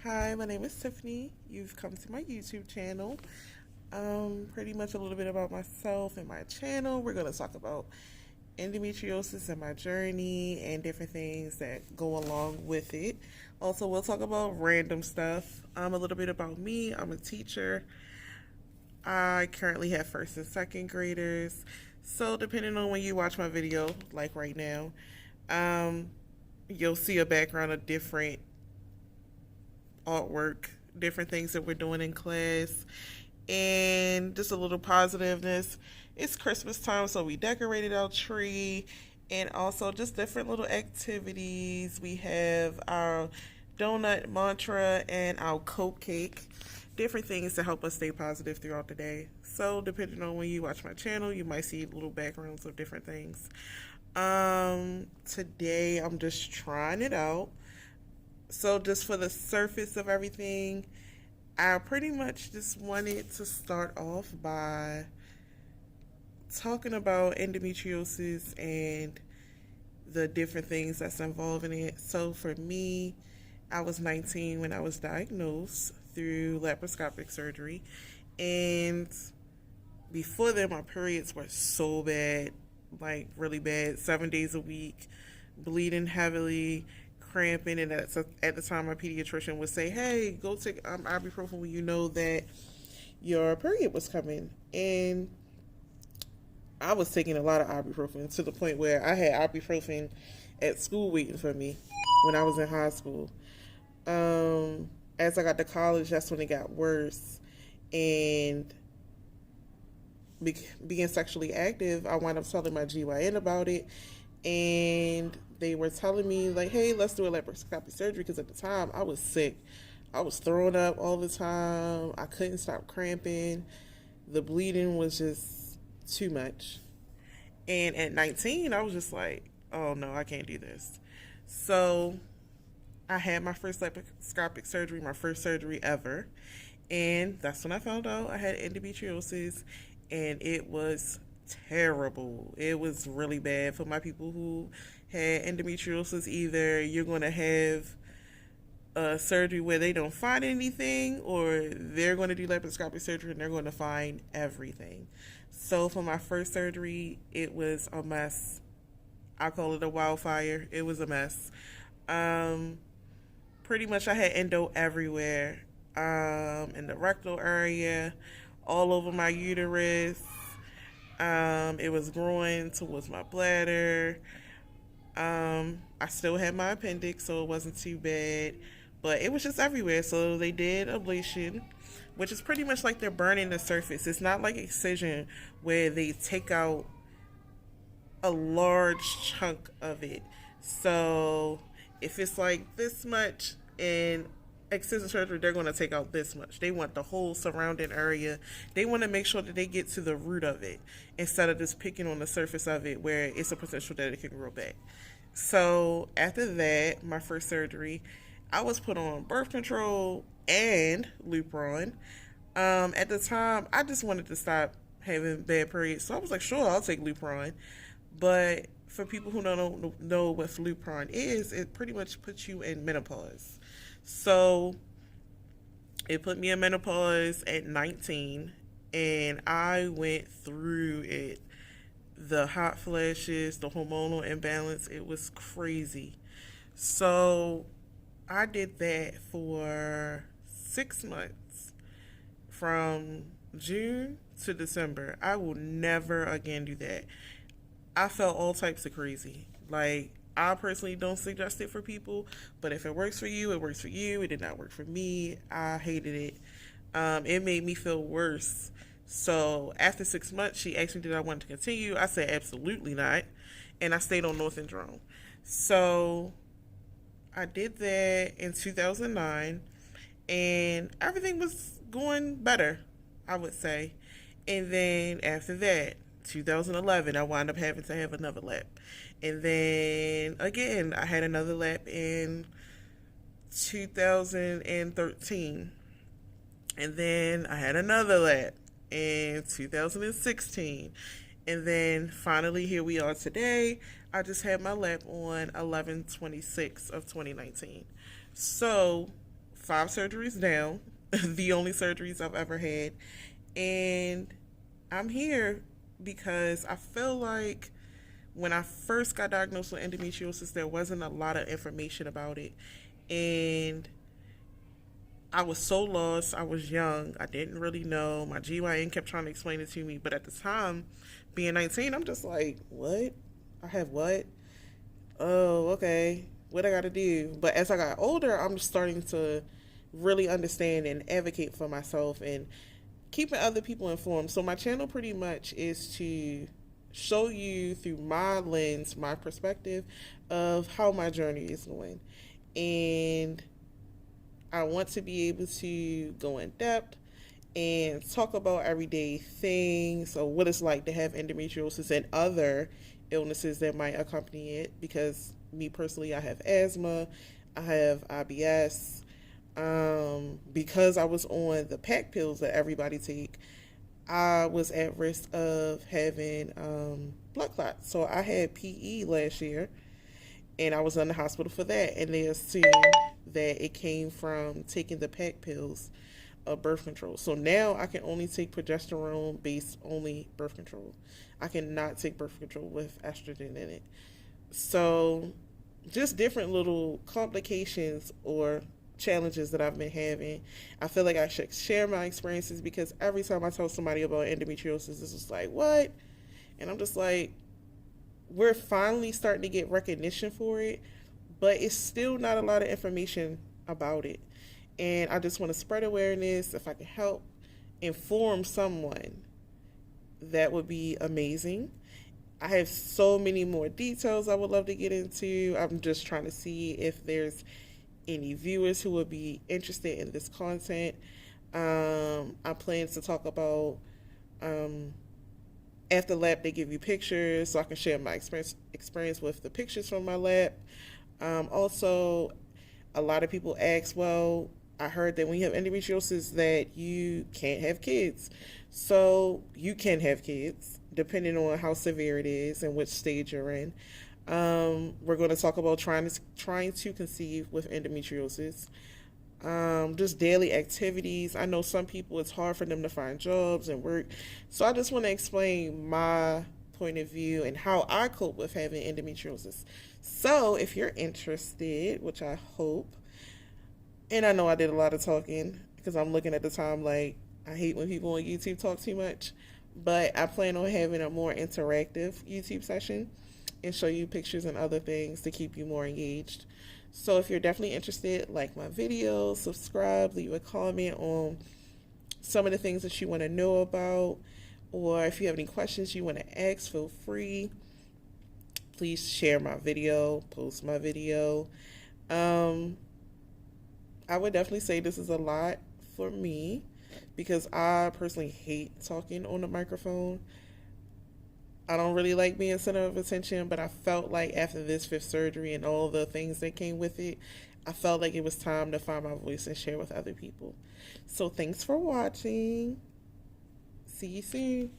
Hi, my name is Tiffany. You've come to my YouTube channel. Pretty much a little bit about myself and my channel. We're going to talk about endometriosis and my journey and different things that go along with it. Also, we'll talk about random stuff. A little bit about me. I'm a teacher. I currently have first and second graders. So, depending on when you watch my video, like right now, um, you'll see a background of different artwork, different things that we're doing in class, and just a little positiveness. It's Christmas time, so we decorated our tree, and also just different little activities. We have our donut mantra and our Coke cake. Different things to help us stay positive throughout the day. So, depending on when you watch my channel, you might see little backgrounds of different things. Today I'm just trying it out. So, just for the surface of everything, I pretty much just wanted to start off by talking about endometriosis and the different things that's involved in it. So, for me, I was 19 when I was diagnosed through laparoscopic surgery. And before then, my periods were so bad, like really bad, 7 days a week, bleeding heavily, cramping. And at the time, my pediatrician would say, "Hey, go take ibuprofen when you know that your period was coming." And I was taking a lot of ibuprofen to the point where I had ibuprofen at school waiting for me when I was in high school. As I got to college, that's when it got worse. And being sexually active, I wound up telling my GYN about it. And they were telling me, like, hey, let's do a laparoscopic surgery. Because at the time, I was sick. I was throwing up all the time. I couldn't stop cramping. The bleeding was just too much. And at 19, I was just like, oh no, I can't do this. So I had my first laparoscopic surgery, my first surgery ever. And that's when I found out I had endometriosis. And it was terrible. It was really bad for my people who had endometriosis. Either you're going to have a surgery where they don't find anything, or they're going to do laparoscopic surgery and they're going to find everything. So for my first surgery, it was a mess. I call it a wildfire. It was a mess. Um, Pretty much I had endo everywhere, in the rectal area, all over my uterus. It was growing towards my bladder. I still had my appendix, so it wasn't too bad, but it was just everywhere. So they did ablation, which is pretty much like they're burning the surface. It's not like excision where they take out a large chunk of it. So if it's like this much in excision surgery, they're going to take out this much. They want the whole surrounding area. They want to make sure that they get to the root of it instead of just picking on the surface of it where it's a potential that it can grow back. So after that, my first surgery, I was put on birth control and Lupron. At the time, I just wanted to stop having bad periods, so I was like, sure, I'll take Lupron. But for people who don't know what Lupron is, it pretty much puts you in menopause. So it put me in menopause at 19, and I went through it. The hot flashes, the hormonal imbalance, it was crazy. So I did that for 6 months from June to December. I will never again do that. I felt all types of crazy. Like, I personally don't suggest it for people, but if it works for you, it works for you. It did not work for me. I hated it. It made me feel worse. So after 6 months, she asked me did I want to continue. I said absolutely not, and I stayed on Northern. So I did that in 2009, and everything was going better, I would say. And then after that, 2011, I wound up having to have another lap. And then again, I had another lap in 2013. And then I had another lap in 2016. And then finally, here we are today. I just had my lap on 11/26 of 2019. So 5 surgeries down, the only surgeries I've ever had. And I'm here because I feel like when I first got diagnosed with endometriosis, there wasn't a lot of information about it. And I was so lost. I was young. I didn't really know. My GYN kept trying to explain it to me. But at the time, being 19, I'm just like, what? I have what? Oh, okay. What I got to do? But as I got older, I'm just starting to really understand and advocate for myself and keeping other people informed. So my channel pretty much is to show you through my lens, my perspective of how my journey is going. And I want to be able to go in depth and talk about everyday things, so what it's like to have endometriosis and other illnesses that might accompany it. Because me personally, I have asthma, I have IBS. Because I was on the pack pills that everybody take, I was at risk of having blood clots. So I had PE last year, and I was in the hospital for that. And they assumed that it came from taking the pack pills of birth control. So now I can only take progesterone based only birth control. I cannot take birth control with estrogen in it. So just different little complications or challenges that I've been having. I feel like I should share my experiences because every time I tell somebody about endometriosis, it's just like, what? And I'm just like, we're finally starting to get recognition for it, but it's still not a lot of information about it. And I just want to spread awareness. If I can help inform someone, that would be amazing. I have so many more details I would love to get into. I'm just trying to see if there's any viewers who would be interested in this content. I plan to talk about after lab they give you pictures, so I can share my experience with the pictures from my lab. Also, a lot of people ask, well, I heard that when you have endometriosis that you can't have kids. So you can have kids depending on how severe it is and which stage you're in. We're going to talk about trying to conceive with endometriosis. Just daily activities. I know some people, it's hard for them to find jobs and work. So I just want to explain my point of view and how I cope with having endometriosis. So if you're interested, which I hope, and I know I did a lot of talking because I'm looking at the time like I hate when people on YouTube talk too much, but I plan on having a more interactive YouTube session and show you pictures and other things to keep you more engaged. So if you're definitely interested, like my video, subscribe, leave a comment on some of the things that you want to know about, or if you have any questions you want to ask, feel free. Please share my video, post my video. I would definitely say this is a lot for me because I personally hate talking on the microphone. I don't really like being center of attention, but I felt like after this 5th surgery and all the things that came with it, I felt like it was time to find my voice and share with other people. So thanks for watching. See you soon.